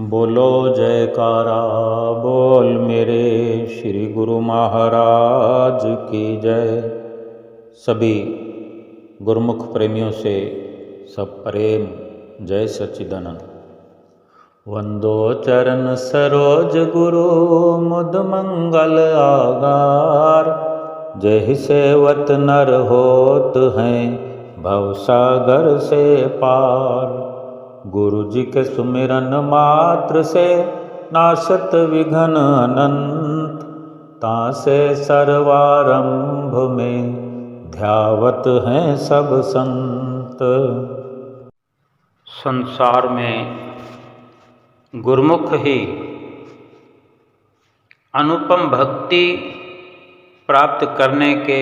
बोलो जयकारा बोल मेरे श्री गुरु महाराज की जय। सभी गुरुमुख प्रेमियों से सब प्रेम जय सच्चिदानंद। वंदो चरण सरोज गुरु मुद मंगल आगार। जय सेवत नर होत हैं भव सागर से पार। गुरु जी के सुमिरन मात्र से नाशत विघ्न अनंत। तासे सर्वारंभ में ध्यावत हैं सब संत। संसार में गुरुमुख ही अनुपम भक्ति प्राप्त करने के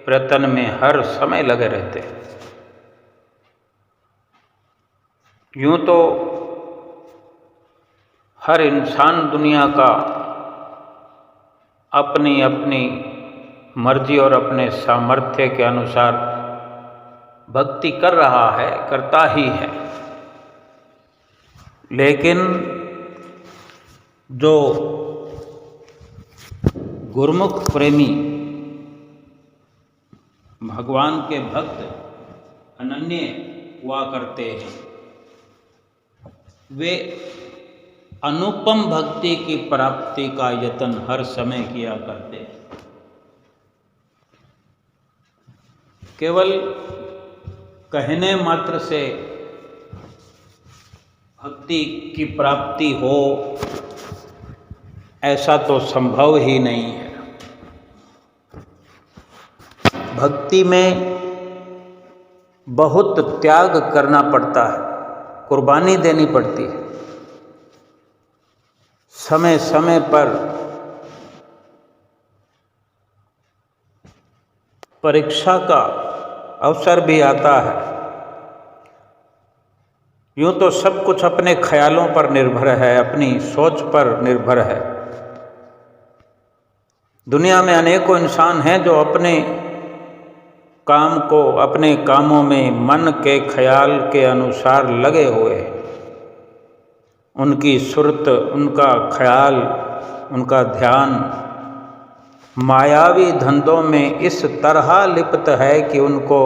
प्रयत्न में हर समय लगे रहते हैं। यूँ तो हर इंसान दुनिया का अपनी अपनी मर्जी और अपने सामर्थ्य के अनुसार भक्ति कर रहा है, करता ही है। लेकिन जो गुरुमुख प्रेमी भगवान के भक्त अनन्य हुआ करते हैं, वे अनुपम भक्ति की प्राप्ति का यत्न हर समय किया करते हैं। केवल कहने मात्र से भक्ति की प्राप्ति हो ऐसा तो संभव ही नहीं है। भक्ति में बहुत त्याग करना पड़ता है, कुर्बानी देनी पड़ती है। समय समय पर परीक्षा का अवसर भी आता है। यूँ तो सब कुछ अपने ख्यालों पर निर्भर है, अपनी सोच पर निर्भर है। दुनिया में अनेकों इंसान हैं जो अपने काम को, अपने कामों में मन के ख्याल के अनुसार लगे हुए हैं। उनकी सुरत, उनका ख्याल, उनका ध्यान मायावी धंधों में इस तरह लिप्त है कि उनको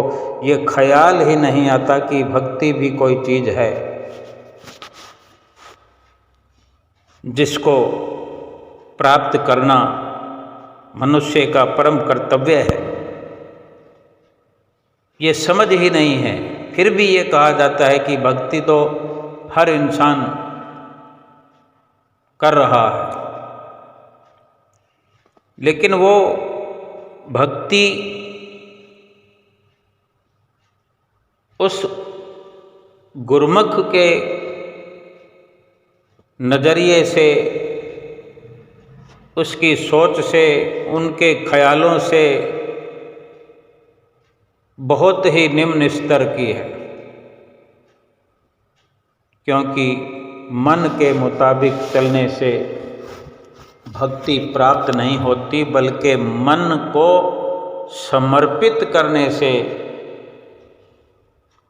ये ख्याल ही नहीं आता कि भक्ति भी कोई चीज़ है जिसको प्राप्त करना मनुष्य का परम कर्तव्य है। ये समझ ही नहीं है। फिर भी ये कहा जाता है कि भक्ति तो हर इंसान कर रहा है, लेकिन वो भक्ति उस गुरुमुख के नज़रिए से, उसकी सोच से, उनके ख्यालों से बहुत ही निम्न स्तर की है। क्योंकि मन के मुताबिक चलने से भक्ति प्राप्त नहीं होती, बल्कि मन को समर्पित करने से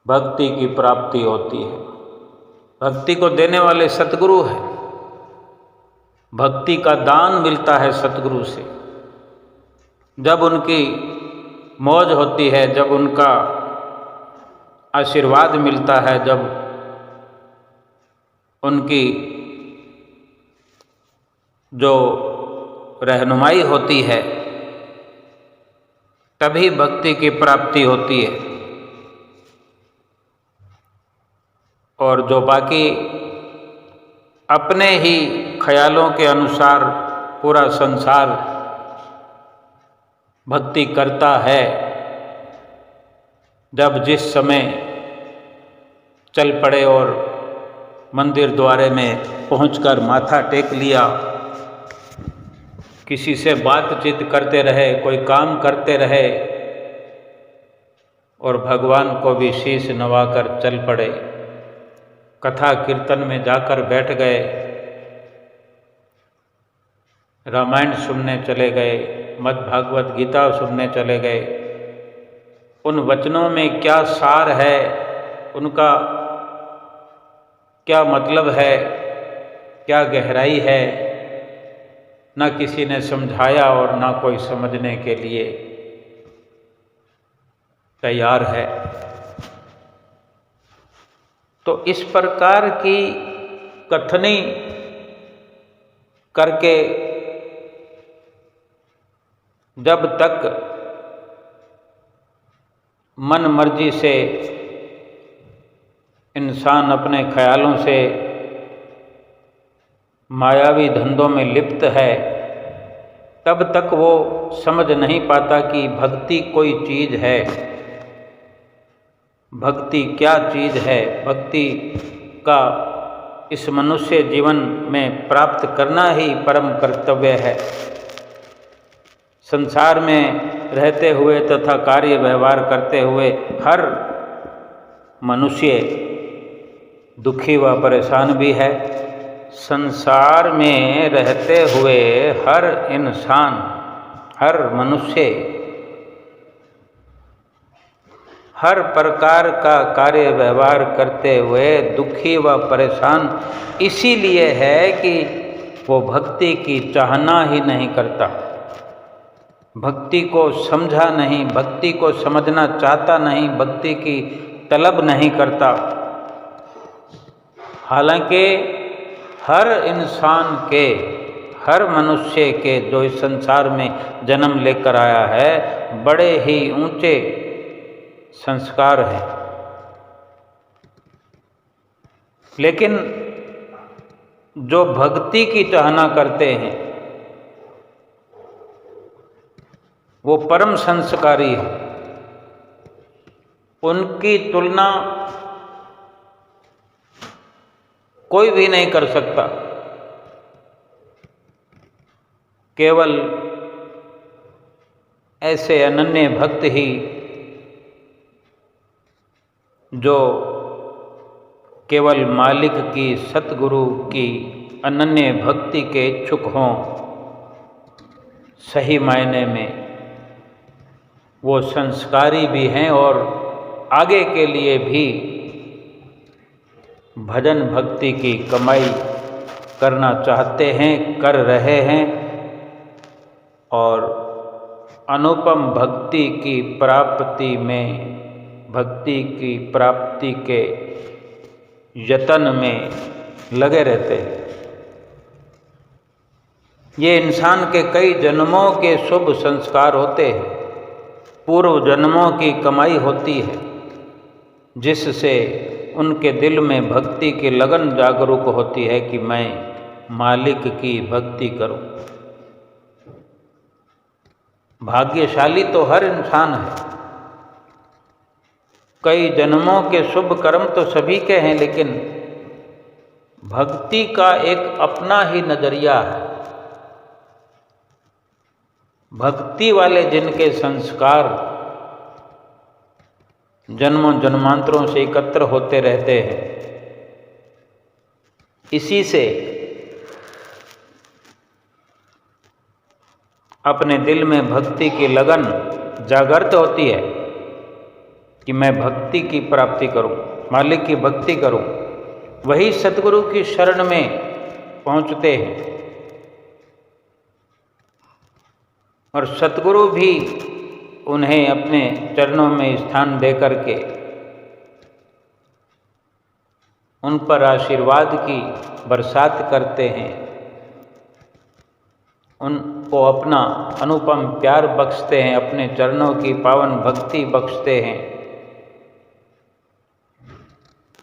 भक्ति की प्राप्ति होती है। भक्ति को देने वाले सतगुरु हैं। भक्ति का दान मिलता है सतगुरु से। जब उनकी मौज होती है, जब उनका आशीर्वाद मिलता है, जब उनकी जो रहनुमाई होती है, तभी भक्ति की प्राप्ति होती है। और जो बाकी अपने ही ख्यालों के अनुसार पूरा संसार भक्ति करता है, जब जिस समय चल पड़े और मंदिर द्वारे में पहुंचकर माथा टेक लिया, किसी से बातचीत करते रहे, कोई काम करते रहे और भगवान को भी शीश नवाकर चल पड़े, कथा कीर्तन में जाकर बैठ गए, रामायण सुनने चले गए, मद्भागवत गीता सुनने चले गए। उन वचनों में क्या सार है, उनका क्या मतलब है, क्या गहराई है, ना किसी ने समझाया और ना कोई समझने के लिए तैयार है। तो इस प्रकार की कथनी करके जब तक मन मर्जी से इंसान अपने ख्यालों से मायावी धंधों में लिप्त है, तब तक वो समझ नहीं पाता कि भक्ति कोई चीज़ है, भक्ति क्या चीज़ है। भक्ति का इस मनुष्य जीवन में प्राप्त करना ही परम कर्तव्य है। संसार में रहते हुए तथा कार्य व्यवहार करते हुए हर मनुष्य दुखी व परेशान भी है। संसार में रहते हुए हर इंसान, हर मनुष्य हर प्रकार का कार्य व्यवहार करते हुए दुखी व परेशान इसीलिए है कि वो भक्ति की चाहना ही नहीं करता, भक्ति को समझा नहीं, भक्ति को समझना चाहता नहीं, भक्ति की तलब नहीं करता। हालांकि हर इंसान के, हर मनुष्य के जो इस संसार में जन्म लेकर आया है, बड़े ही ऊंचे संस्कार है, लेकिन जो भक्ति की चाहना करते हैं वो परम संस्कारी है। उनकी तुलना कोई भी नहीं कर सकता। केवल ऐसे अनन्य भक्त ही जो केवल मालिक की, सतगुरु की अनन्य भक्ति के इच्छुक हों, सही मायने में वो संस्कारी भी हैं और आगे के लिए भी भजन भक्ति की कमाई करना चाहते हैं, कर रहे हैं और अनुपम भक्ति की प्राप्ति में, भक्ति की प्राप्ति के यत्न में लगे रहते हैं। ये इंसान के कई जन्मों के शुभ संस्कार होते हैं, पूर्व जन्मों की कमाई होती है, जिससे उनके दिल में भक्ति की लगन जागरूक होती है कि मैं मालिक की भक्ति करूं। भाग्यशाली तो हर इंसान है। कई जन्मों के शुभ कर्म तो सभी के हैं, लेकिन भक्ति का एक अपना ही नजरिया है। भक्ति वाले जिनके संस्कार जन्मों जन्मांतरों से एकत्र होते रहते हैं, इसी से अपने दिल में भक्ति की लगन जागृत होती है कि मैं भक्ति की प्राप्ति करूं, मालिक की भक्ति करूं। वही सतगुरु की शरण में पहुंचते हैं और सतगुरु भी उन्हें अपने चरणों में स्थान दे करके उन पर आशीर्वाद की बरसात करते हैं, उनको अपना अनुपम प्यार बख्शते हैं, अपने चरणों की पावन भक्ति बख्शते हैं।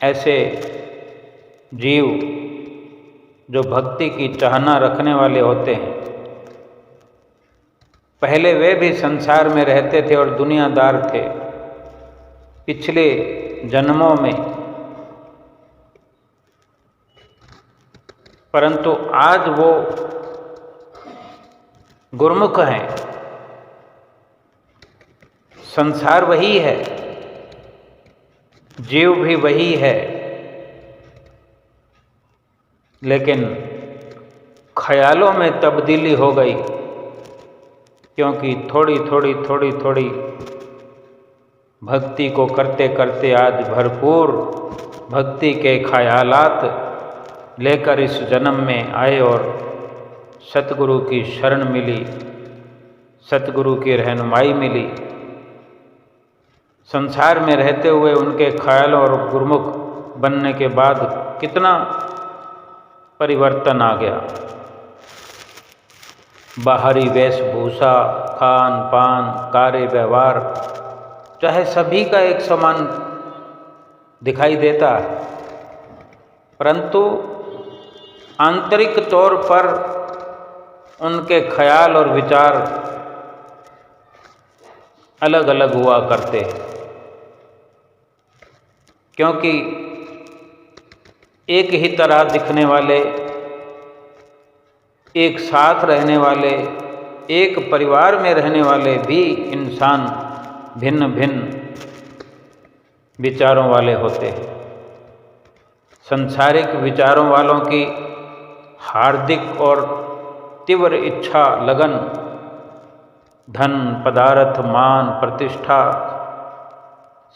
ऐसे जीव जो भक्ति की चाहना रखने वाले होते हैं, पहले वे भी संसार में रहते थे और दुनियादार थे। पिछले जन्मों में, परंतु आज वो गुरमुख हैं। संसार वही है, जीव भी वही है, लेकिन ख्यालों में तब्दीली हो गई, क्योंकि थोड़ी थोड़ी भक्ति को करते करते आज भरपूर भक्ति के ख्यालात लेकर इस जन्म में आए और सतगुरु की शरण मिली, सतगुरु की रहनुमाई मिली। संसार में रहते हुए उनके ख्यालों और गुरुमुख बनने के बाद कितना परिवर्तन आ गया। बाहरी वेशभूषा, खान पान, कार्य व्यवहार चाहे सभी का एक समान दिखाई देता है, परंतु आंतरिक तौर पर उनके ख्याल और विचार अलग अलग हुआ करते हैं। क्योंकि एक ही तरह दिखने वाले, एक साथ रहने वाले, एक परिवार में रहने वाले भी इंसान भिन्न भिन्न विचारों वाले होते हैं। सांसारिक विचारों वालों की हार्दिक और तीव्र इच्छा, लगन, धन, पदार्थ, मान, प्रतिष्ठा,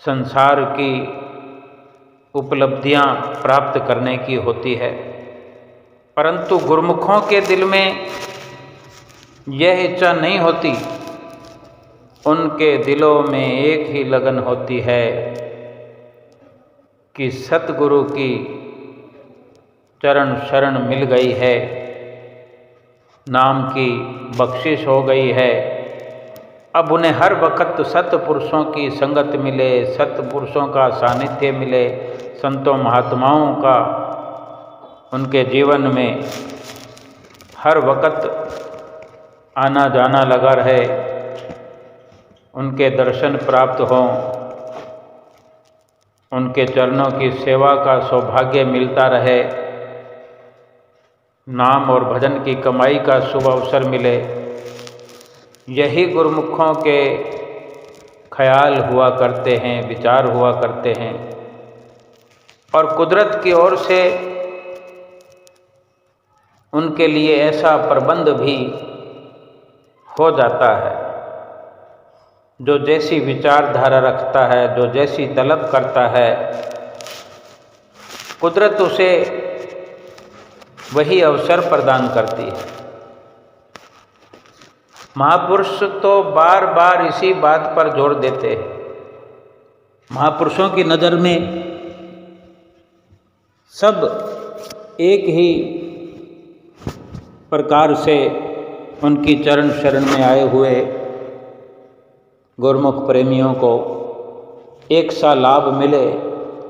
संसार की उपलब्धियां प्राप्त करने की होती है, परंतु गुरुमुखों के दिल में यह इच्छा नहीं होती। उनके दिलों में एक ही लगन होती है कि सतगुरु की चरण शरण मिल गई है, नाम की बख्शिश हो गई है। अब उन्हें हर वक्त सत्पुरुषों की संगत मिले, सत्पुरुषों का सानिध्य मिले, संतों महात्माओं का उनके जीवन में हर वक्त आना जाना लगा रहे, उनके दर्शन प्राप्त हों, उनके चरणों की सेवा का सौभाग्य मिलता रहे, नाम और भजन की कमाई का शुभ अवसर मिले। यही गुरुमुखों के ख्याल हुआ करते हैं, विचार हुआ करते हैं। और कुदरत की ओर से उनके लिए ऐसा प्रबंध भी हो जाता है, जो जैसी विचारधारा रखता है, जो जैसी तलब करता है, कुदरत उसे वही अवसर प्रदान करती है। महापुरुष तो बार बार इसी बात पर जोर देते हैं। महापुरुषों की नज़र में सब एक ही प्रकार से उनकी चरण शरण में आए हुए गुरुमुख प्रेमियों को एक सा लाभ मिले,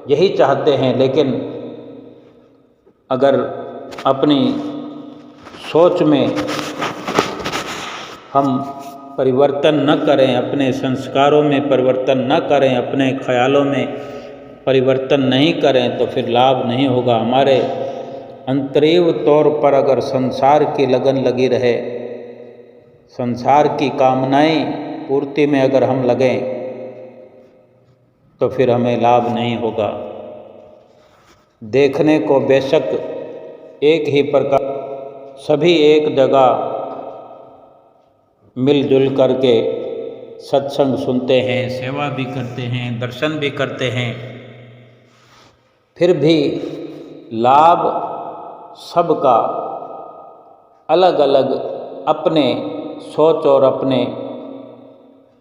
यही चाहते हैं। लेकिन अगर अपनी सोच में हम परिवर्तन न करें, अपने संस्कारों में परिवर्तन न करें, अपने ख्यालों में परिवर्तन नहीं करें, तो फिर लाभ नहीं होगा। हमारे अंतरेव तौर पर अगर संसार की लगन लगी रहे, संसार की कामनाएं पूर्ति में अगर हम लगें, तो फिर हमें लाभ नहीं होगा। देखने को बेशक एक ही प्रकार सभी एक जगह मिलजुल करके सत्संग सुनते हैं, सेवा भी करते हैं, दर्शन भी करते हैं, फिर भी लाभ सबका अलग अलग अपने सोच और अपने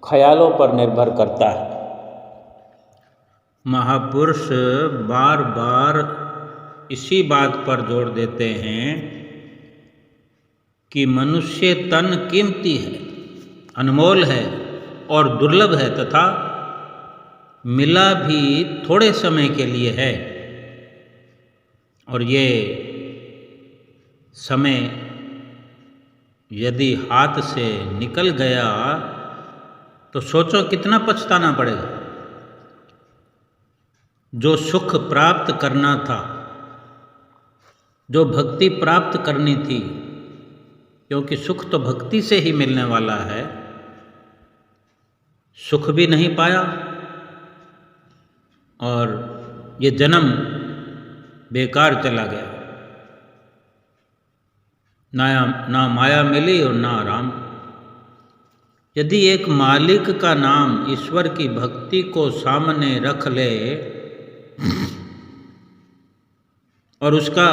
ख्यालों पर निर्भर करता है। महापुरुष बार बार इसी बात पर जोर देते हैं कि मनुष्य तन कीमती है, अनमोल है और दुर्लभ है, तथा मिला भी थोड़े समय के लिए है। और ये समय यदि हाथ से निकल गया तो सोचो कितना पछताना पड़ेगा। जो सुख प्राप्त करना था, जो भक्ति प्राप्त करनी थी, क्योंकि सुख तो भक्ति से ही मिलने वाला है, सुख भी नहीं पाया और ये जन्म बेकार चला गया। ना माया मिली और ना आराम। यदि एक मालिक का नाम ईश्वर की भक्ति को सामने रख ले और उसका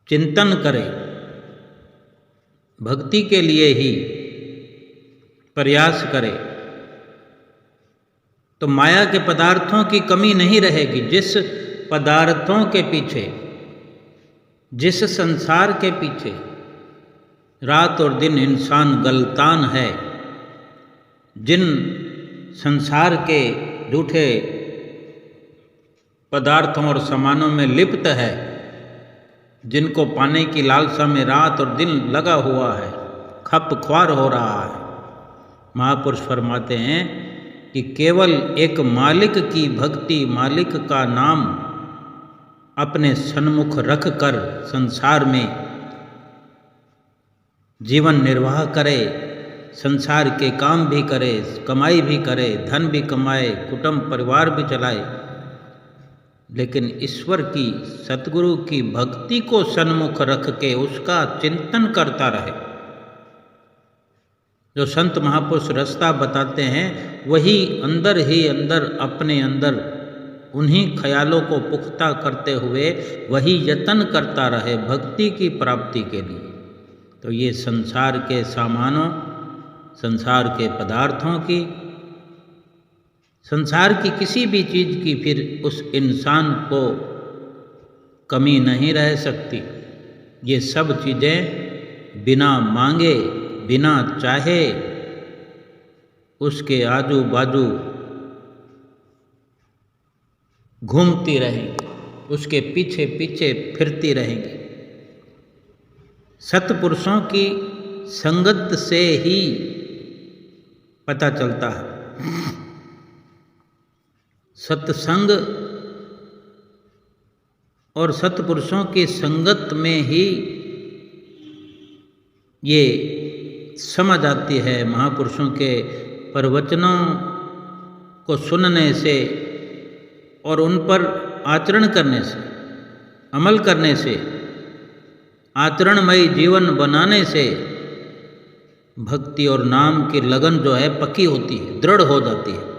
चिंतन करे, भक्ति के लिए ही प्रयास करे, तो माया के पदार्थों की कमी नहीं रहेगी। जिस पदार्थों के पीछे, जिस संसार के पीछे रात और दिन इंसान गलतान है, जिन संसार के झूठे पदार्थों और सामानों में लिप्त है, जिनको पाने की लालसा में रात और दिन लगा हुआ है, खपख्वार हो रहा है, महापुरुष फरमाते हैं कि केवल एक मालिक की भक्ति, मालिक का नाम अपने सन्मुख रख कर संसार में जीवन निर्वाह करे, संसार के काम भी करे, कमाई भी करे, धन भी कमाए, कुटुंब परिवार भी चलाए, लेकिन ईश्वर की, सतगुरु की भक्ति को सन्मुख रख के उसका चिंतन करता रहे। जो संत महापुरुष रास्ता बताते हैं, वही अंदर ही अंदर, अपने अंदर उन्हीं ख्यालों को पुख्ता करते हुए वही यत्न करता रहे भक्ति की प्राप्ति के लिए। तो ये संसार के सामानों, संसार के पदार्थों की, संसार की किसी भी चीज़ की फिर उस इंसान को कमी नहीं रह सकती। ये सब चीज़ें बिना मांगे, बिना चाहे उसके आजू बाजू घूमती रहेंगी, उसके पीछे पीछे फिरती रहेंगी। सत्पुरुषों की संगत से ही पता चलता है। सत्संग और सत्पुरुषों की संगत में ही ये समझ आती है। महापुरुषों के प्रवचनों को सुनने से और उन पर आचरण करने से, अमल करने से, आचरणमयी जीवन बनाने से भक्ति और नाम की लगन जो है पक्की होती है, दृढ़ हो जाती है।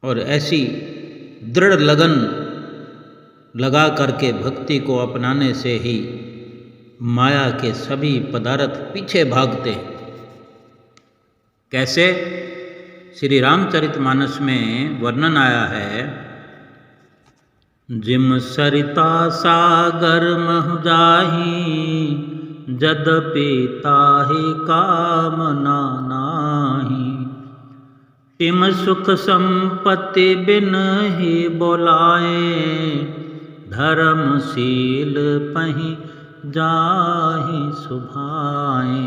और ऐसी दृढ़ लगन लगा करके भक्ति को अपनाने से ही माया के सभी पदार्थ पीछे भागते हैं। कैसे? श्री रामचरितमानस में वर्णन आया है, जिम सरिता सागर महु जाहि, जदपि ताहि कामना नाहि। तिम सुख संपत्ति बिन ही बोलाए, धर्मशील पहि जाहि सुभाए।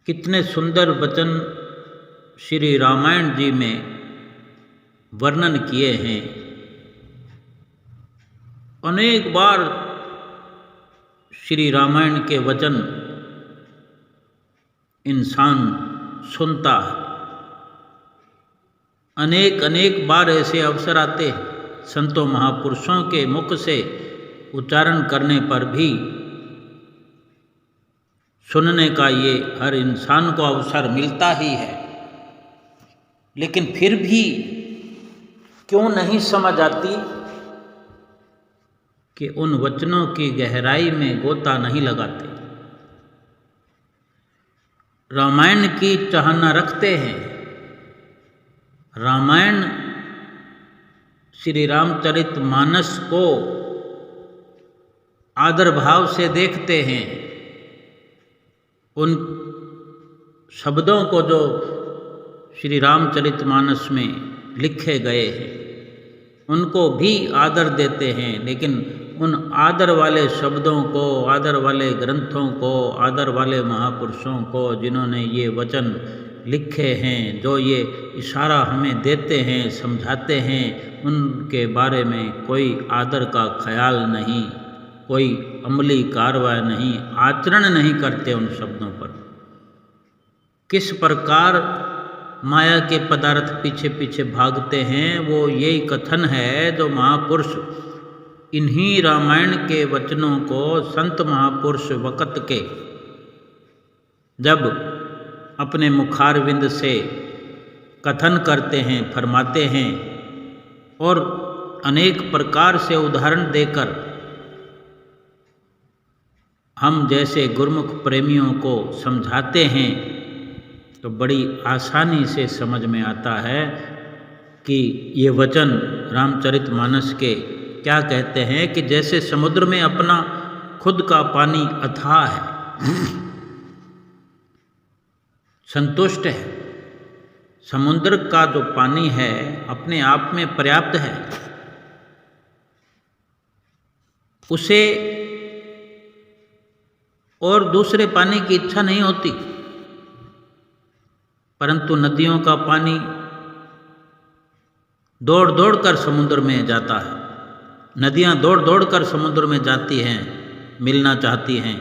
कितने सुंदर वचन श्री रामायण जी में वर्णन किए हैं। अनेक बार श्री रामायण के वचन इंसान सुनता है। अनेक अनेक बार ऐसे अवसर आते हैं, संतों महापुरुषों के मुख से उच्चारण करने पर भी सुनने का ये हर इंसान को अवसर मिलता ही है। लेकिन फिर भी क्यों नहीं समझ आती कि उन वचनों की गहराई में गोता नहीं लगाते। रामायण की चाहना रखते हैं, रामायण श्री रामचरितमानस को आदर भाव से देखते हैं। उन शब्दों को जो श्री रामचरितमानस में लिखे गए हैं उनको भी आदर देते हैं। लेकिन उन आदर वाले शब्दों को, आदर वाले ग्रंथों को, आदर वाले महापुरुषों को जिन्होंने ये वचन लिखे हैं, जो ये इशारा हमें देते हैं, समझाते हैं, उनके बारे में कोई आदर का ख्याल नहीं, कोई अमली कार्रवाई नहीं, आचरण नहीं करते उन शब्दों पर। किस प्रकार माया के पदार्थ पीछे पीछे भागते हैं, वो यही कथन है जो महापुरुष इन्हीं रामायण के वचनों को संत महापुरुष वक़्त के जब अपने मुखारविंद से कथन करते हैं, फरमाते हैं और अनेक प्रकार से उदाहरण देकर हम जैसे गुरुमुख प्रेमियों को समझाते हैं तो बड़ी आसानी से समझ में आता है कि ये वचन रामचरितमानस के क्या कहते हैं कि जैसे समुद्र में अपना खुद का पानी अथाह है, संतुष्ट है, समुद्र का जो पानी है अपने आप में पर्याप्त है, उसे और दूसरे पानी की इच्छा नहीं होती। परंतु नदियों का पानी दौड़ दौड़ कर समुद्र में जाता है, नदियां दौड़ दौड़ कर समुद्र में जाती हैं, मिलना चाहती हैं,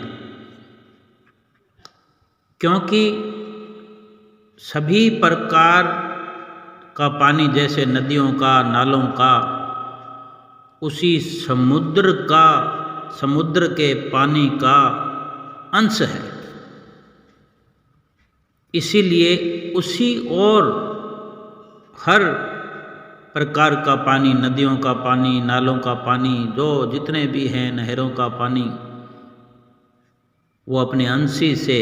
क्योंकि सभी प्रकार का पानी जैसे नदियों का, नालों का, उसी समुद्र के पानी का अंश है। इसीलिए उसी और हर प्रकार का पानी, नदियों का पानी, नालों का पानी, जो जितने भी हैं, नहरों का पानी, वो अपने अंशी से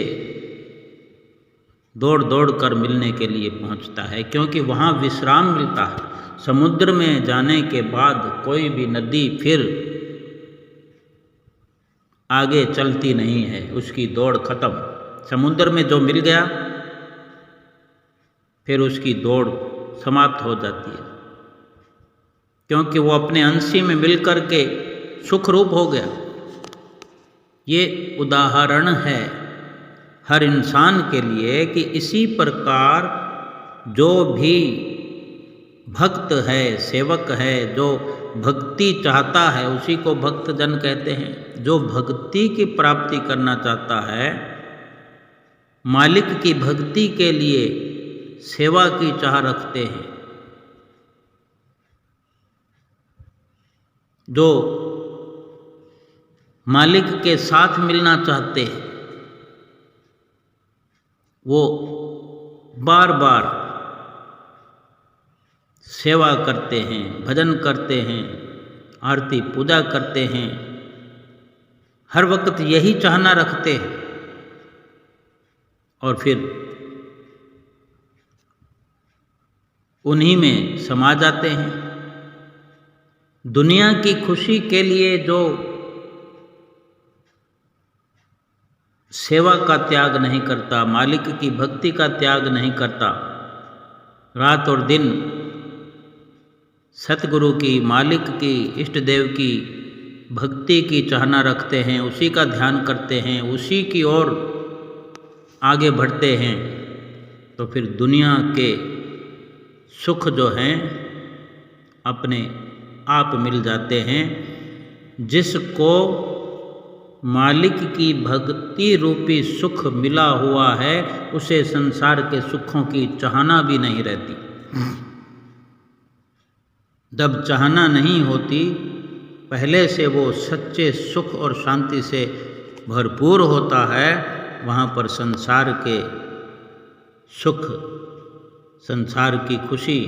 दौड़ दौड़ कर मिलने के लिए पहुंचता है, क्योंकि वहाँ विश्राम मिलता है। समुद्र में जाने के बाद कोई भी नदी फिर आगे चलती नहीं है, उसकी दौड़ खत्म। समुद्र में जो मिल गया फिर उसकी दौड़ समाप्त हो जाती है, क्योंकि वो अपने अंशी में मिलकर के सुख रूप हो गया। ये उदाहरण है हर इंसान के लिए कि इसी प्रकार जो भी भक्त है, सेवक है, जो भक्ति चाहता है उसी को भक्त जन कहते हैं। जो भक्ति की प्राप्ति करना चाहता है, मालिक की भक्ति के लिए सेवा की चाह रखते हैं, जो मालिक के साथ मिलना चाहते हैं, वो बार बार सेवा करते हैं, भजन करते हैं, आरती पूजा करते हैं, हर वक्त यही चाहना रखते हैं और फिर उन्हीं में समा जाते हैं। दुनिया की खुशी के लिए जो सेवा का त्याग नहीं करता, मालिक की भक्ति का त्याग नहीं करता, रात और दिन सतगुरु की, मालिक की, इष्ट देव की भक्ति की चाहना रखते हैं, उसी का ध्यान करते हैं, उसी की ओर आगे बढ़ते हैं, तो फिर दुनिया के सुख जो हैं अपने आप मिल जाते हैं। जिसको मालिक की भक्ति रूपी सुख मिला हुआ है, उसे संसार के सुखों की चाहना भी नहीं रहती। जब चाहना नहीं होती, पहले से वो सच्चे सुख और शांति से भरपूर होता है, वहाँ पर संसार के सुख, संसार की खुशी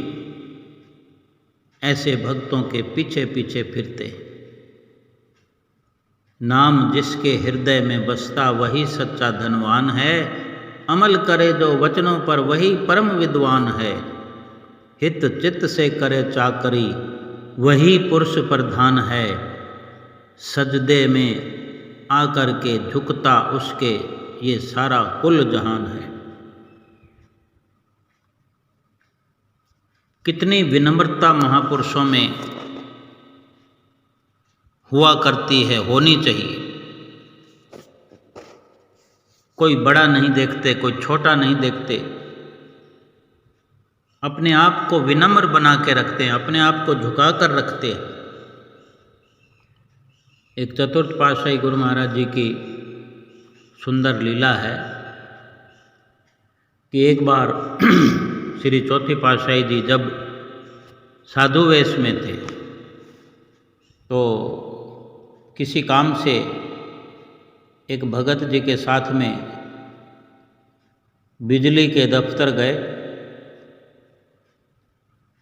ऐसे भक्तों के पीछे पीछे फिरते। नाम जिसके हृदय में बसता वही सच्चा धनवान है, अमल करे जो वचनों पर वही परम विद्वान है। हित चित्त से करे चाकरी वही पुरुष प्रधान है, सजदे में आकर के झुकता उसके ये सारा कुल जहान है। कितनी विनम्रता महापुरुषों में हुआ करती है, होनी चाहिए। कोई बड़ा नहीं देखते, कोई छोटा नहीं देखते, अपने आप को विनम्र बना के रखते हैं, अपने आप को झुका कर रखते हैं। एक चतुर्थ पातशाही गुरु महाराज जी की सुंदर लीला है कि एक बार श्री चौथी पातशाही जी जब साधु वेश में थे तो किसी काम से एक भगत जी के साथ में बिजली के दफ्तर गए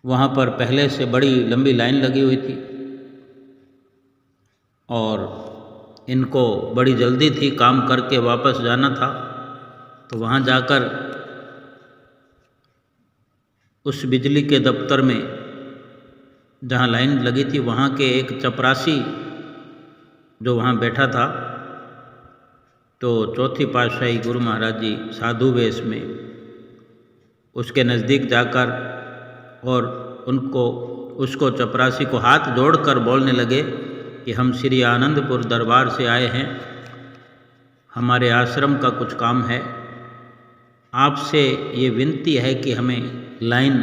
वहाँ पर पहले से बड़ी लंबी लाइन लगी हुई थी और इनको बड़ी जल्दी थी, काम करके वापस जाना था। तो वहाँ जाकर उस बिजली के दफ्तर में जहाँ लाइन लगी थी, वहाँ के एक चपरासी जो वहाँ बैठा था, तो चौथी पातशाही गुरु महाराज जी साधु वेश में उसके नज़दीक जाकर और उसको चपरासी को हाथ जोड़कर बोलने लगे कि हम श्री आनंदपुर दरबार से आए हैं, हमारे आश्रम का कुछ काम है, आपसे ये विनती है कि हमें लाइन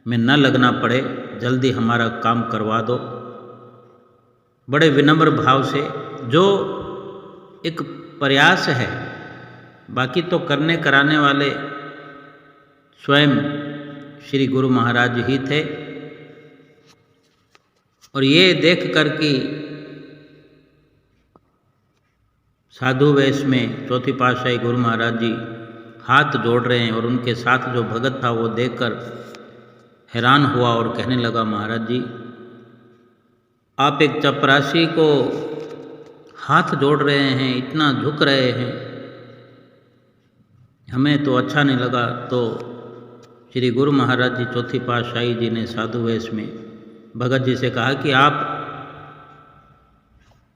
में न लगना पड़े, जल्दी हमारा काम करवा दो। बड़े विनम्र भाव से, जो एक प्रयास है, बाकी तो करने कराने वाले स्वयं श्री गुरु महाराज ही थे। और ये देख कर कि साधु वेश में चौथी पातशाही गुरु महाराज जी हाथ जोड़ रहे हैं और उनके साथ जो भगत था वो देखकर हैरान हुआ और कहने लगा, महाराज जी आप एक चपरासी को हाथ जोड़ रहे हैं, इतना झुक रहे हैं, हमें तो अच्छा नहीं लगा। तो श्री गुरु महाराज जी चौथी पातशाही जी ने साधु वेश में भगत जी से कहा कि आप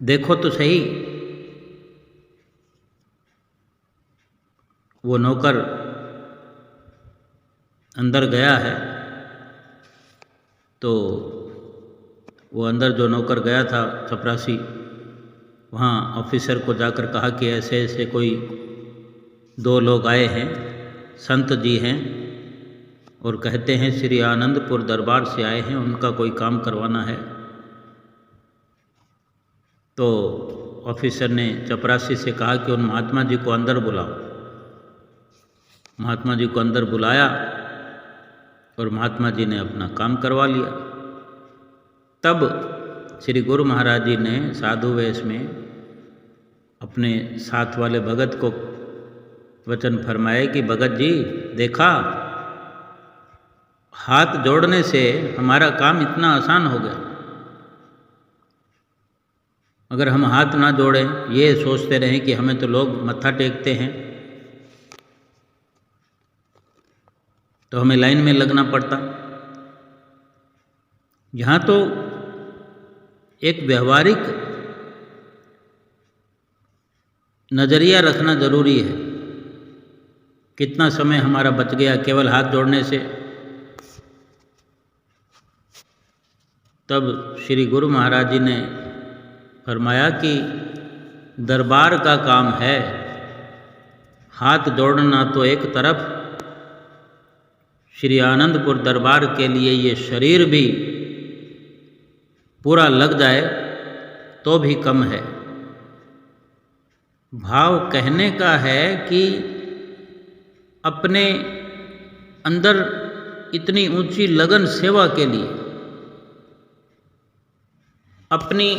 देखो तो सही। वो नौकर अंदर गया है, तो वो अंदर जो नौकर गया था चपरासी, वहाँ ऑफिसर को जाकर कहा कि ऐसे ऐसे कोई 2 लोग आए हैं, संत जी हैं और कहते हैं श्री आनंदपुर दरबार से आए हैं, उनका कोई काम करवाना है। तो ऑफिसर ने चपरासी से कहा कि उन महात्मा जी को अंदर बुलाओ। महात्मा जी को अंदर बुलाया और महात्मा जी ने अपना काम करवा लिया। तब श्री गुरु महाराज जी ने साधु वेश में अपने साथ वाले भगत को वचन फरमाए कि भगत जी देखा, हाथ जोड़ने से हमारा काम इतना आसान हो गया। अगर हम हाथ ना जोड़ें, ये सोचते रहें कि हमें तो लोग मत्था टेकते हैं, तो हमें लाइन में लगना पड़ता। यहाँ तो एक व्यवहारिक नज़रिया रखना जरूरी है। कितना समय हमारा बच गया केवल हाथ जोड़ने से। तब श्री गुरु महाराज जी ने फरमाया कि दरबार का काम है, हाथ जोड़ना तो एक तरफ, श्री आनंदपुर दरबार के लिए ये शरीर भी पूरा लग जाए तो भी कम है। भाव कहने का है कि अपने अंदर इतनी ऊंची लगन सेवा के लिए, अपनी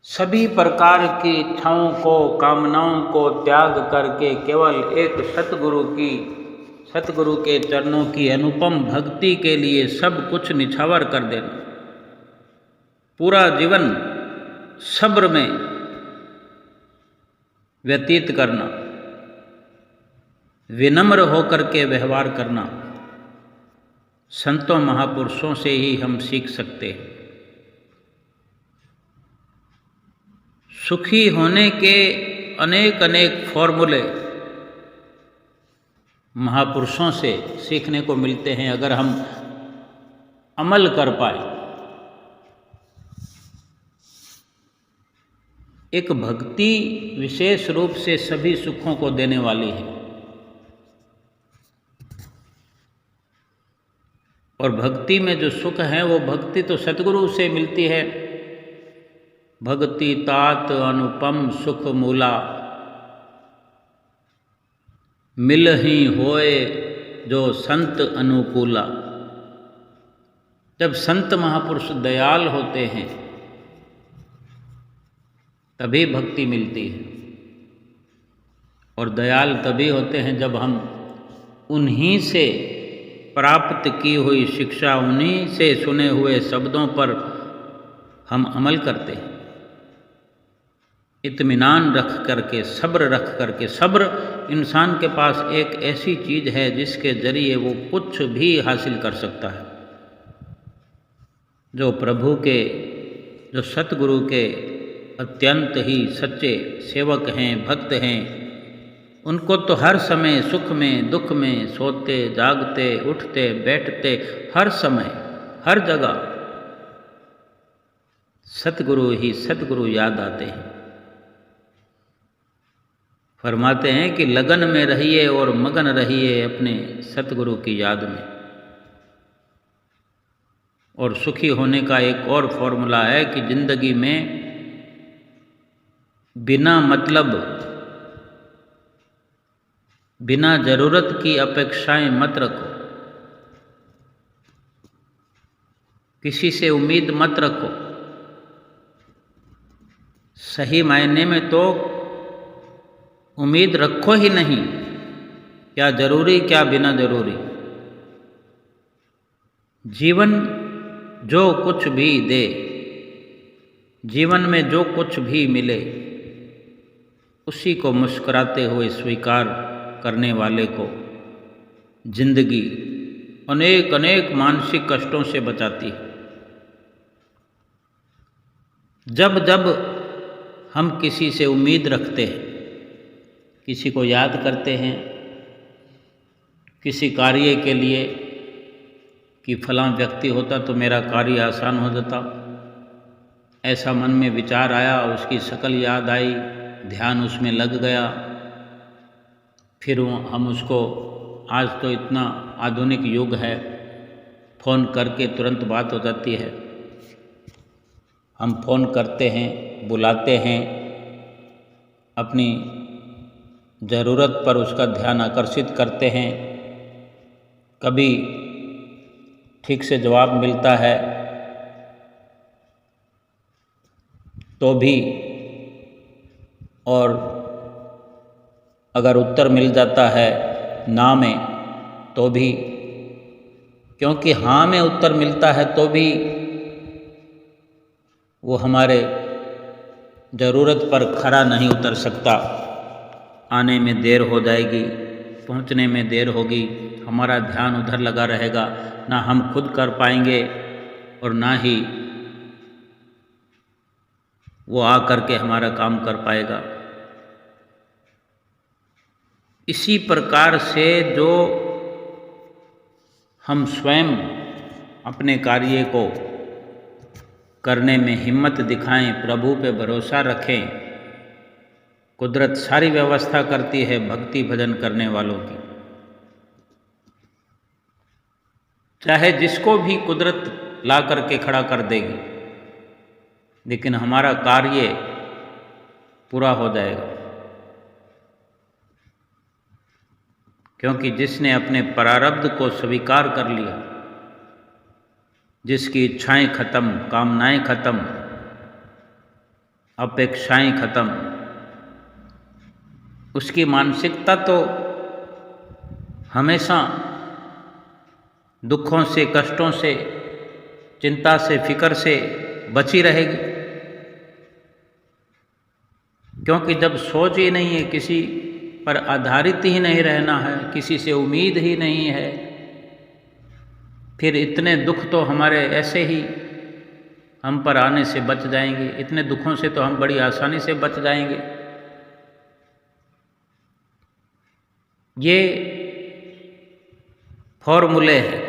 सभी प्रकार की इच्छाओं को, कामनाओं को त्याग करके केवल एक सतगुरु के चरणों की अनुपम भक्ति के लिए सब कुछ निछावर कर देना, पूरा जीवन सब्र में व्यतीत करना, विनम्र होकर के व्यवहार करना, संतों महापुरुषों से ही हम सीख सकते हैं। सुखी होने के अनेक अनेक फॉर्मूले महापुरुषों से सीखने को मिलते हैं, अगर हम अमल कर पाए। एक भक्ति विशेष रूप से सभी सुखों को देने वाली है, और भक्ति में जो सुख है वो भक्ति तो सतगुरु से मिलती है। भक्ति तात अनुपम सुख मूला, मिलहि होए जो संत अनुकूला। जब संत महापुरुष दयाल होते हैं तभी भक्ति मिलती है, और दयाल तभी होते हैं जब हम उन्हीं से प्राप्त की हुई शिक्षा, उन्हीं से सुने हुए शब्दों पर हम अमल करते हैं। इत्मीनान रख करके, सब्र रख करके। सब्र इंसान के पास एक ऐसी चीज़ है जिसके जरिए वो कुछ भी हासिल कर सकता है। जो प्रभु के, जो सतगुरु के अत्यंत ही सच्चे सेवक हैं, भक्त हैं, उनको तो हर समय सुख में दुख में, सोते जागते, उठते बैठते, हर समय हर जगह सतगुरु ही सतगुरु याद आते हैं। फरमाते हैं कि लगन में रहिए और मगन रहिए अपने सतगुरु की याद में। और सुखी होने का एक और फॉर्मूला है कि जिंदगी में बिना मतलब, बिना जरूरत की अपेक्षाएं मत रखो, किसी से उम्मीद मत रखो। सही मायने में तो उम्मीद रखो ही नहीं, क्या जरूरी क्या बिना जरूरी। जीवन जो कुछ भी दे, जीवन में जो कुछ भी मिले, उसी को मुस्कुराते हुए स्वीकार करने वाले को जिंदगी अनेक अनेक मानसिक कष्टों से बचाती है। जब जब हम किसी से उम्मीद रखते हैं, किसी को याद करते हैं किसी कार्य के लिए कि फलां व्यक्ति होता तो मेरा कार्य आसान हो जाता, ऐसा मन में विचार आया, उसकी शक्ल याद आई, ध्यान उसमें लग गया, फिर हम उसको, आज तो इतना आधुनिक युग है, फ़ोन करके तुरंत बात हो जाती है। हम फ़ोन करते हैं, बुलाते हैं, अपनी ज़रूरत पर उसका ध्यान आकर्षित करते हैं। कभी ठीक से जवाब मिलता है तो भी, और अगर उत्तर मिल जाता है ना में तो भी, क्योंकि हाँ में उत्तर मिलता है तो भी वो हमारे ज़रूरत पर खरा नहीं उतर सकता। आने में देर हो जाएगी, पहुंचने में देर होगी, हमारा ध्यान उधर लगा रहेगा, ना हम खुद कर पाएंगे और ना ही वो आ करके हमारा काम कर पाएगा। इसी प्रकार से जो हम स्वयं अपने कार्य को करने में हिम्मत दिखाएं, प्रभु पे भरोसा रखें, कुदरत सारी व्यवस्था करती है भक्ति भजन करने वालों की। चाहे जिसको भी कुदरत ला करके खड़ा कर देगी, लेकिन हमारा कार्य पूरा हो जाएगा। क्योंकि जिसने अपने प्रारब्ध को स्वीकार कर लिया, जिसकी इच्छाएं खत्म, कामनाएं खत्म, अपेक्षाएं खत्म, उसकी मानसिकता तो हमेशा दुखों से, कष्टों से, चिंता से, फिक्र से बची रहेगी। क्योंकि जब सोच ही नहीं है, किसी पर आधारित ही नहीं रहना है, किसी से उम्मीद ही नहीं है, फिर इतने दुख तो हमारे ऐसे ही हम पर आने से बच जाएंगे। इतने दुखों से तो हम बड़ी आसानी से बच जाएंगे। ये फॉर्मूले हैं।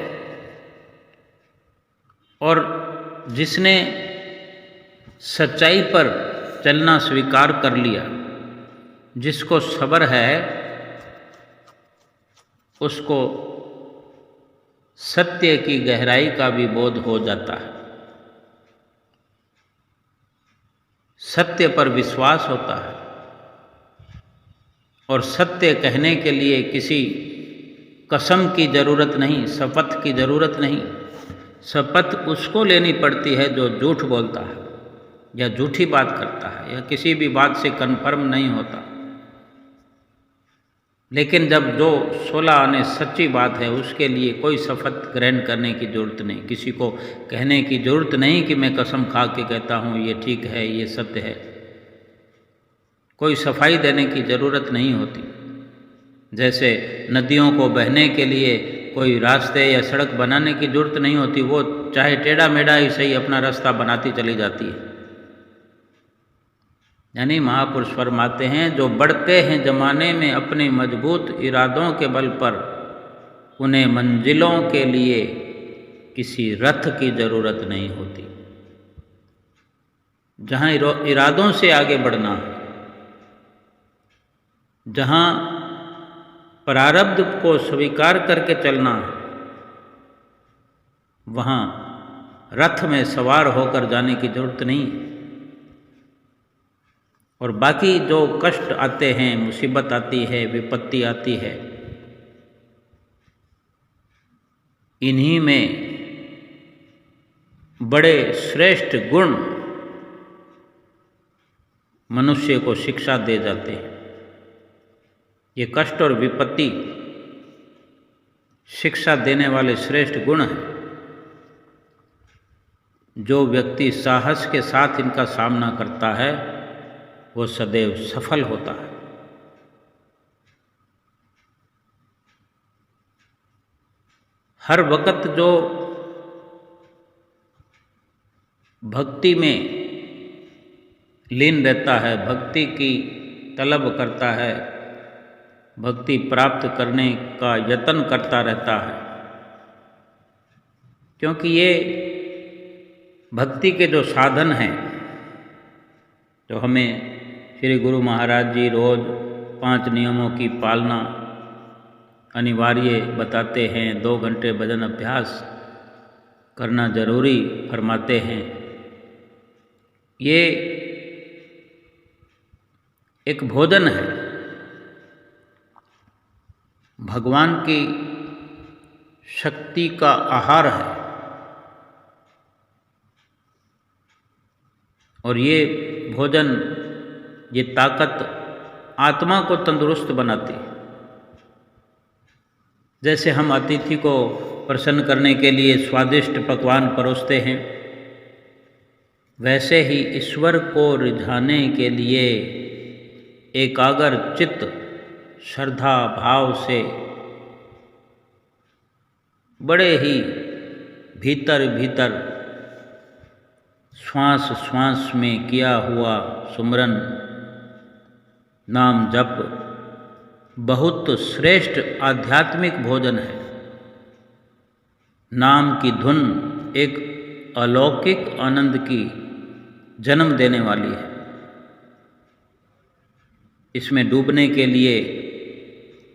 और जिसने सच्चाई पर चलना स्वीकार कर लिया, जिसको सब्र है, उसको सत्य की गहराई का भी बोध हो जाता है, सत्य पर विश्वास होता है। और सत्य कहने के लिए किसी कसम की ज़रूरत नहीं, शपथ की ज़रूरत नहीं। शपथ उसको लेनी पड़ती है जो झूठ बोलता है या झूठी बात करता है या किसी भी बात से कन्फर्म नहीं होता। लेकिन जब जो 16 आने सच्ची बात है उसके लिए कोई शपथ ग्रहण करने की ज़रूरत नहीं, किसी को कहने की ज़रूरत नहीं कि मैं कसम खा के कहता हूँ ये ठीक है, ये सत्य है। कोई सफाई देने की ज़रूरत नहीं होती। जैसे नदियों को बहने के लिए कोई रास्ते या सड़क बनाने की ज़रूरत नहीं होती, वो चाहे टेढ़ा मेढ़ा ही सही अपना रास्ता बनाती चली जाती है। यानी महापुरुष फरमाते हैं जो बढ़ते हैं ज़माने में अपने मजबूत इरादों के बल पर, उन्हें मंजिलों के लिए किसी रथ की ज़रूरत नहीं होती। जहाँ इरादों से आगे बढ़ना, जहाँ प्रारब्ध को स्वीकार करके चलना, वहाँ रथ में सवार होकर जाने की ज़रूरत नहीं। और बाकी जो कष्ट आते हैं, मुसीबत आती है, विपत्ति आती है, इन्हीं में बड़े श्रेष्ठ गुण मनुष्य को शिक्षा दे जाते हैं। ये कष्ट और विपत्ति शिक्षा देने वाले श्रेष्ठ गुण हैं। जो व्यक्ति साहस के साथ इनका सामना करता है वो सदैव सफल होता है। हर वक्त जो भक्ति में लीन रहता है, भक्ति की तलब करता है, भक्ति प्राप्त करने का यत्न करता रहता है, क्योंकि ये भक्ति के जो साधन हैं, जो हमें श्री गुरु महाराज जी रोज़ 5 नियमों की पालना अनिवार्य बताते हैं, 2 घंटे भजन अभ्यास करना जरूरी फरमाते हैं, ये एक भोजन है, भगवान की शक्ति का आहार है। और ये भोजन, ये ताकत आत्मा को तंदुरुस्त बनाती है। जैसे हम अतिथि को प्रसन्न करने के लिए स्वादिष्ट पकवान परोसते हैं, वैसे ही ईश्वर को रिझाने के लिए एकाग्र चित्त श्रद्धा भाव से बड़े ही भीतर भीतर श्वास श्वास में किया हुआ सुमरन नाम जप बहुत श्रेष्ठ आध्यात्मिक भोजन है। नाम की धुन एक अलौकिक आनंद की जन्म देने वाली है। इसमें डूबने के लिए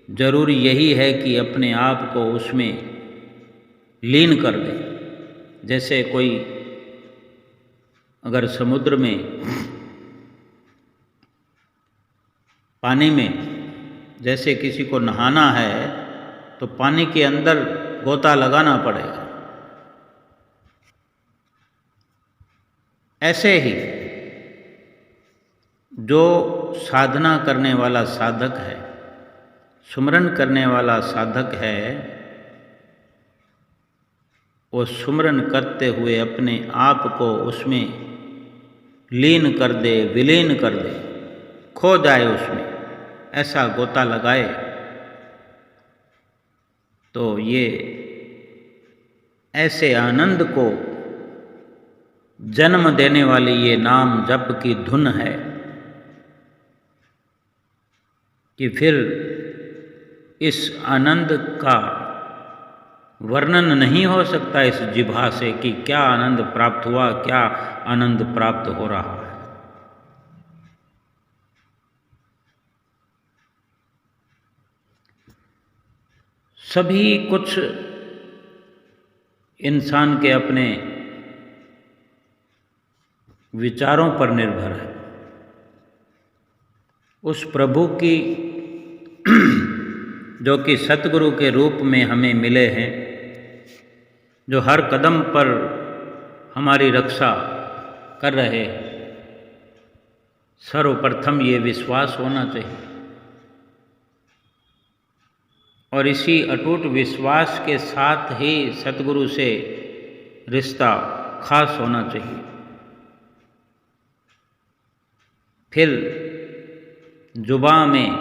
जरूरी यही है कि अपने आप को उसमें लीन कर दे। जैसे कोई अगर समुद्र में पानी में जैसे किसी को नहाना है तो पानी के अंदर गोता लगाना पड़ेगा, ऐसे ही जो साधना करने वाला साधक है, सुमरन करने वाला साधक है, वो सुमरन करते हुए अपने आप को उसमें लीन कर दे, विलीन कर दे, खो जाए उसमें, ऐसा गोता लगाए, तो ये ऐसे आनंद को जन्म देने वाली ये नाम जप की धुन है कि फिर इस आनंद का वर्णन नहीं हो सकता इस जिह्वा से कि क्या आनंद प्राप्त हुआ, क्या आनंद प्राप्त हो रहा है। सभी कुछ इंसान के अपने विचारों पर निर्भर है। उस प्रभु की जो कि सतगुरु के रूप में हमें मिले हैं, जो हर कदम पर हमारी रक्षा कर रहे हैं, सर्वप्रथम ये विश्वास होना चाहिए और इसी अटूट विश्वास के साथ ही सतगुरु से रिश्ता खास होना चाहिए। फिर जुबां में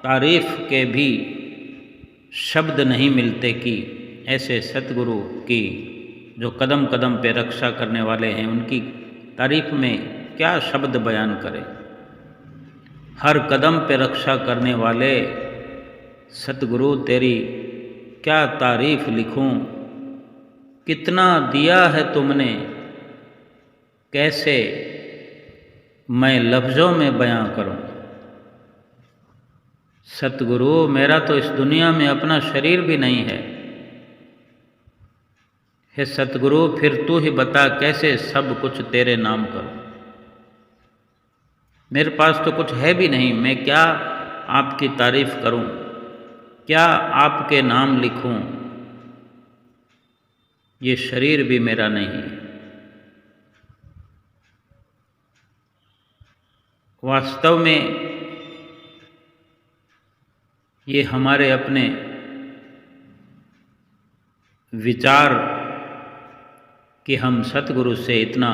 तारीफ के भी शब्द नहीं मिलते कि ऐसे सतगुरु की जो कदम कदम पे रक्षा करने वाले हैं उनकी तारीफ में क्या शब्द बयान करें। हर कदम पे रक्षा करने वाले सतगुरु तेरी क्या तारीफ लिखूं, कितना दिया है तुमने, कैसे मैं लफ्ज़ों में बयां करूं। सतगुरु मेरा तो इस दुनिया में अपना शरीर भी नहीं है। हे सतगुरु फिर तू ही बता कैसे सब कुछ तेरे नाम करूं। मेरे पास तो कुछ है भी नहीं, मैं क्या आपकी तारीफ करूं, क्या आपके नाम लिखूं। ये शरीर भी मेरा नहीं है। वास्तव में ये हमारे अपने विचार कि हम सतगुरु से इतना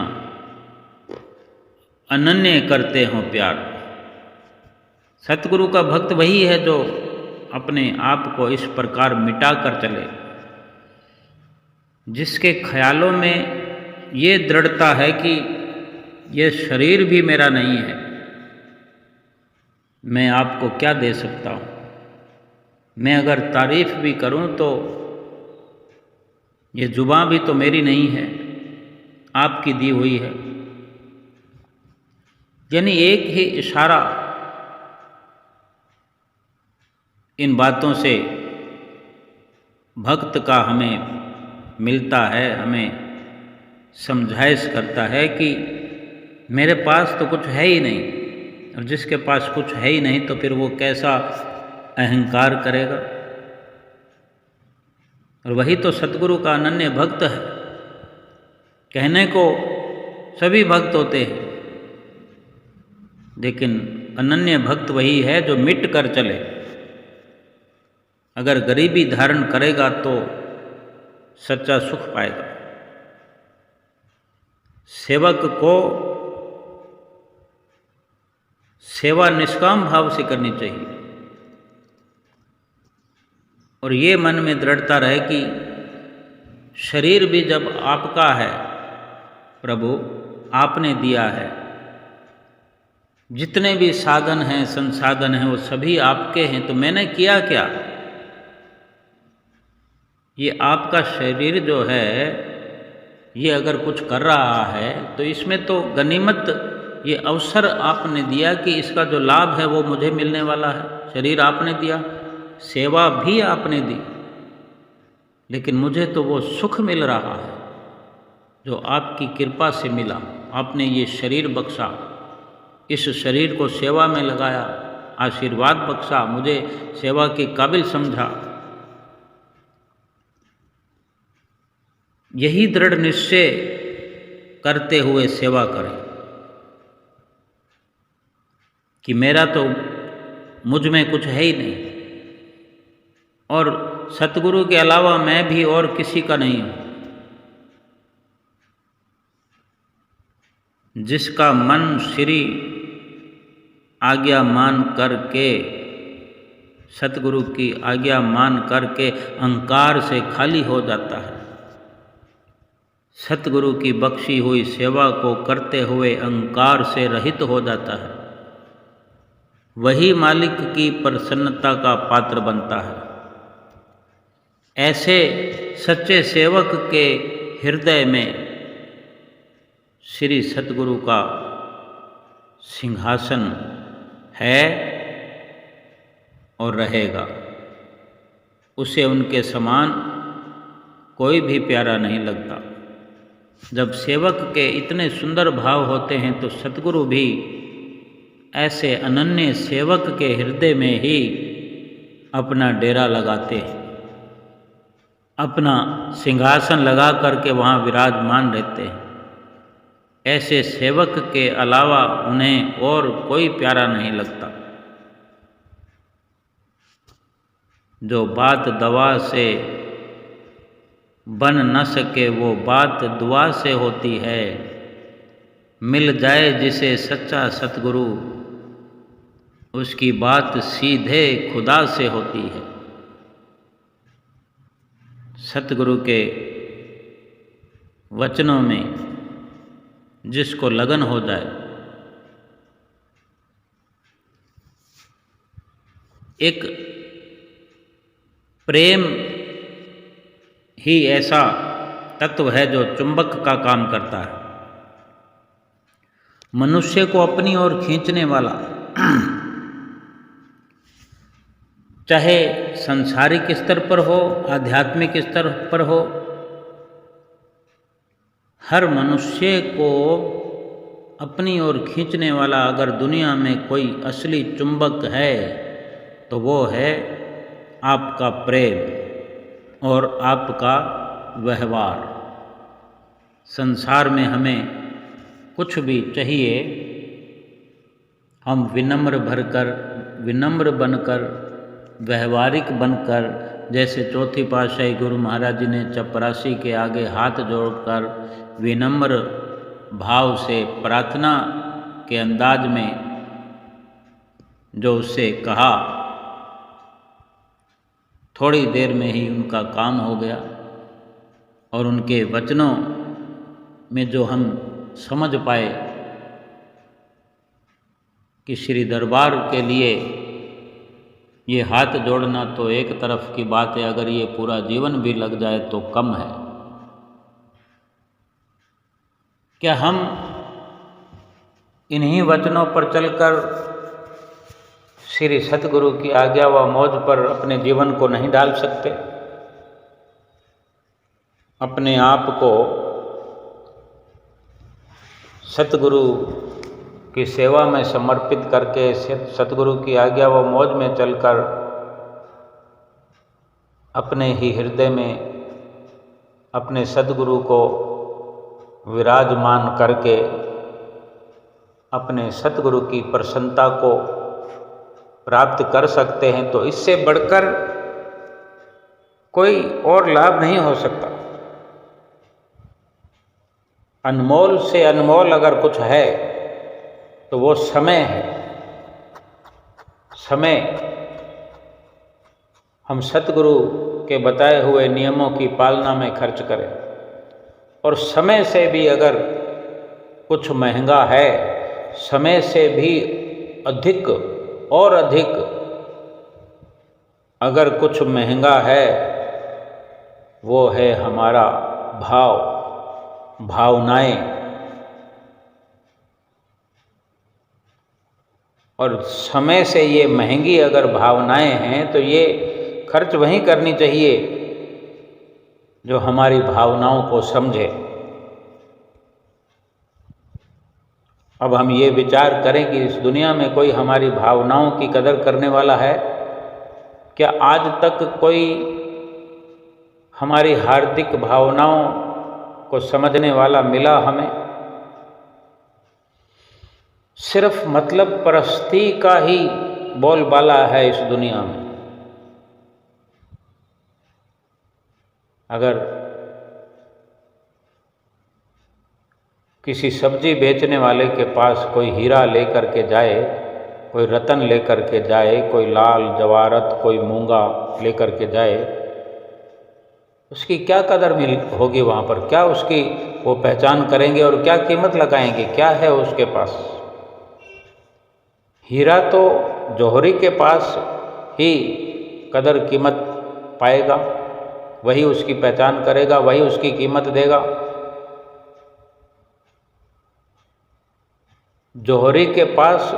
अनन्य करते हों प्यार। सतगुरु का भक्त वही है जो अपने आप को इस प्रकार मिटा कर चले, जिसके ख्यालों में ये दृढ़ता है कि ये शरीर भी मेरा नहीं है, मैं आपको क्या दे सकता हूँ। मैं अगर तारीफ भी करूँ तो ये जुबां भी तो मेरी नहीं है, आपकी दी हुई है। यानी एक ही इशारा इन बातों से भक्त का हमें मिलता है, हमें समझाइश करता है कि मेरे पास तो कुछ है ही नहीं, और जिसके पास कुछ है ही नहीं तो फिर वो कैसा अहंकार करेगा। और वही तो सतगुरु का अनन्य भक्त है। कहने को सभी भक्त होते हैं, लेकिन अनन्य भक्त वही है जो मिट कर चले। अगर गरीबी धारण करेगा तो सच्चा सुख पाएगा। सेवक को सेवा निष्काम भाव से करनी चाहिए, और ये मन में दृढ़ता रहे कि शरीर भी जब आपका है प्रभु, आपने दिया है, जितने भी साधन हैं संसाधन हैं वो सभी आपके हैं, तो मैंने किया क्या। ये आपका शरीर जो है ये अगर कुछ कर रहा है तो इसमें तो गनीमत, ये अवसर आपने दिया कि इसका जो लाभ है वो मुझे मिलने वाला है। शरीर आपने दिया, सेवा भी आपने दी, लेकिन मुझे तो वो सुख मिल रहा है जो आपकी कृपा से मिला। आपने ये शरीर बख्शा, इस शरीर को सेवा में लगाया, आशीर्वाद बख्शा, मुझे सेवा के काबिल समझा। यही दृढ़ निश्चय करते हुए सेवा करें कि मेरा तो मुझ में कुछ है ही नहीं, और सतगुरु के अलावा मैं भी और किसी का नहीं हूँ। जिसका मन श्री आज्ञा मान करके, सतगुरु की आज्ञा मान करके अहंकार से खाली हो जाता है, सतगुरु की बख्शी हुई सेवा को करते हुए अहंकार से रहित हो जाता है, वही मालिक की प्रसन्नता का पात्र बनता है। ऐसे सच्चे सेवक के हृदय में श्री सतगुरु का सिंहासन है और रहेगा। उसे उनके समान कोई भी प्यारा नहीं लगता। जब सेवक के इतने सुंदर भाव होते हैं तो सतगुरु भी ऐसे अनन्य सेवक के हृदय में ही अपना डेरा लगाते हैं, अपना सिंहासन लगा करके वहाँ विराजमान रहते हैं। ऐसे सेवक के अलावा उन्हें और कोई प्यारा नहीं लगता। जो बात दवा से बन न सके वो बात दुआ से होती है। मिल जाए जिसे सच्चा सतगुरु उसकी बात सीधे खुदा से होती है। सतगुरु के वचनों में जिसको लगन हो जाए, एक प्रेम ही ऐसा तत्व है जो चुंबक का काम करता है, मनुष्य को अपनी ओर खींचने वाला। चाहे सांसारिक स्तर पर हो, आध्यात्मिक स्तर पर हो, हर मनुष्य को अपनी ओर खींचने वाला अगर दुनिया में कोई असली चुंबक है तो वो है आपका प्रेम और आपका व्यवहार। संसार में हमें कुछ भी चाहिए, हम विनम्र बनकर, व्यवहारिक बनकर, जैसे चौथी पातशाही गुरु महाराज जी ने चपरासी के आगे हाथ जोड़कर विनम्र भाव से प्रार्थना के अंदाज में जो उससे कहा, थोड़ी देर में ही उनका काम हो गया। और उनके वचनों में जो हम समझ पाए कि श्री दरबार के लिए ये हाथ जोड़ना तो एक तरफ की बात है, अगर ये पूरा जीवन भी लग जाए तो कम है। क्या हम इन्हीं वचनों पर चलकर श्री सतगुरु की आज्ञा व मौज पर अपने जीवन को नहीं डाल सकते? अपने आप को सतगुरु की सेवा में समर्पित करके सतगुरु की आज्ञा व मौज में चलकर अपने ही हृदय में अपने सतगुरु को विराजमान करके अपने सतगुरु की प्रसन्नता को प्राप्त कर सकते हैं, तो इससे बढ़कर कोई और लाभ नहीं हो सकता। अनमोल से अनमोल अगर कुछ है तो वो समय है। समय हम सतगुरु के बताए हुए नियमों की पालना में खर्च करें, और समय से भी अगर कुछ महंगा है, समय से भी अधिक और अधिक अगर कुछ महंगा है, वो है हमारा भावनाएं। और समय से ये महंगी अगर भावनाएं हैं तो ये खर्च वहीं करनी चाहिए जो हमारी भावनाओं को समझे। अब हम ये विचार करें कि इस दुनिया में कोई हमारी भावनाओं की कदर करने वाला है क्या? आज तक कोई हमारी हार्दिक भावनाओं को समझने वाला मिला हमें? सिर्फ मतलब परस्ती का ही बोलबाला है इस दुनिया में। अगर किसी सब्जी बेचने वाले के पास कोई हीरा लेकर के जाए, कोई रतन लेकर के जाए, कोई लाल जवाहरत, कोई मूंगा लेकर के जाए, उसकी क्या कदर होगी वहाँ पर? क्या उसकी वो पहचान करेंगे और क्या कीमत लगाएंगे? क्या है उसके पास? हीरा तो जौहरी के पास ही कदर कीमत पाएगा, वही उसकी पहचान करेगा, वही उसकी कीमत देगा। जौहरी के पास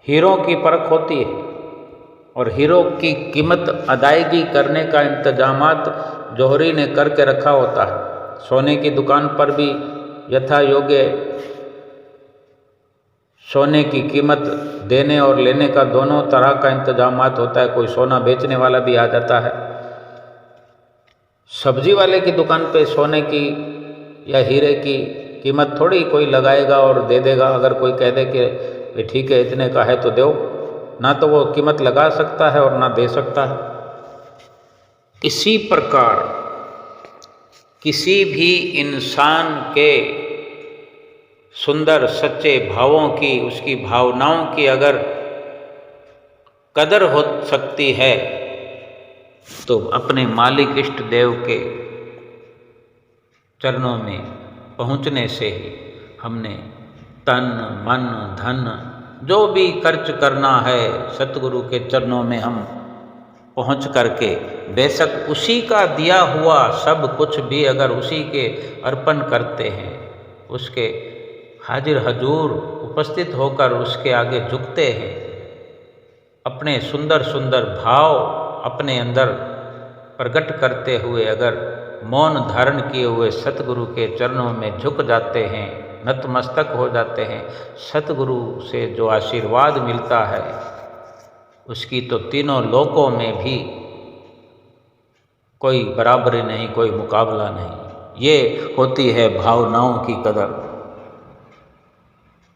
हीरों की परख होती है और हीरो की कीमत अदायगी करने का इंतजामात जौहरी ने करके रखा होता है। सोने की दुकान पर भी यथा योग्य सोने की कीमत देने और लेने का दोनों तरह का इंतजामात होता है। कोई सोना बेचने वाला भी आ जाता है। सब्जी वाले की दुकान पे सोने की या हीरे की कीमत थोड़ी कोई लगाएगा और दे देगा। अगर कोई कह दे कि ठीक है इतने का है तो दो, ना तो वो कीमत लगा सकता है और ना दे सकता है। इसी प्रकार किसी भी इंसान के सुंदर सच्चे भावों की, उसकी भावनाओं की अगर कदर हो सकती है तो अपने मालिक इष्ट देव के चरणों में पहुँचने से ही हमने तन मन धन जो भी खर्च करना है सतगुरु के चरणों में हम पहुँच करके बेशक उसी का दिया हुआ सब कुछ भी अगर उसी के अर्पण करते हैं, उसके हाजिर हजूर उपस्थित होकर उसके आगे झुकते हैं, अपने सुंदर सुंदर भाव अपने अंदर प्रकट करते हुए अगर मौन धारण किए हुए सतगुरु के चरणों में झुक जाते हैं, नतमस्तक हो जाते हैं, सतगुरु से जो आशीर्वाद मिलता है उसकी तो तीनों लोकों में भी कोई बराबरी नहीं, कोई मुकाबला नहीं। ये होती है भावनाओं की कदर।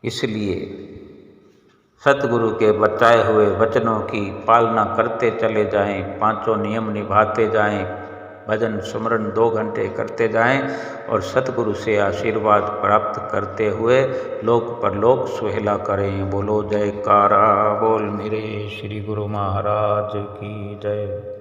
इसलिए सतगुरु के बताए हुए वचनों की पालना करते चले जाएं, पांचों नियम निभाते जाएं, भजन सुमरन 2 घंटे करते जाएं और सतगुरु से आशीर्वाद प्राप्त करते हुए लोक परलोक सुहेला करें। बोलो जयकारा बोल मेरे श्री गुरु महाराज की जय।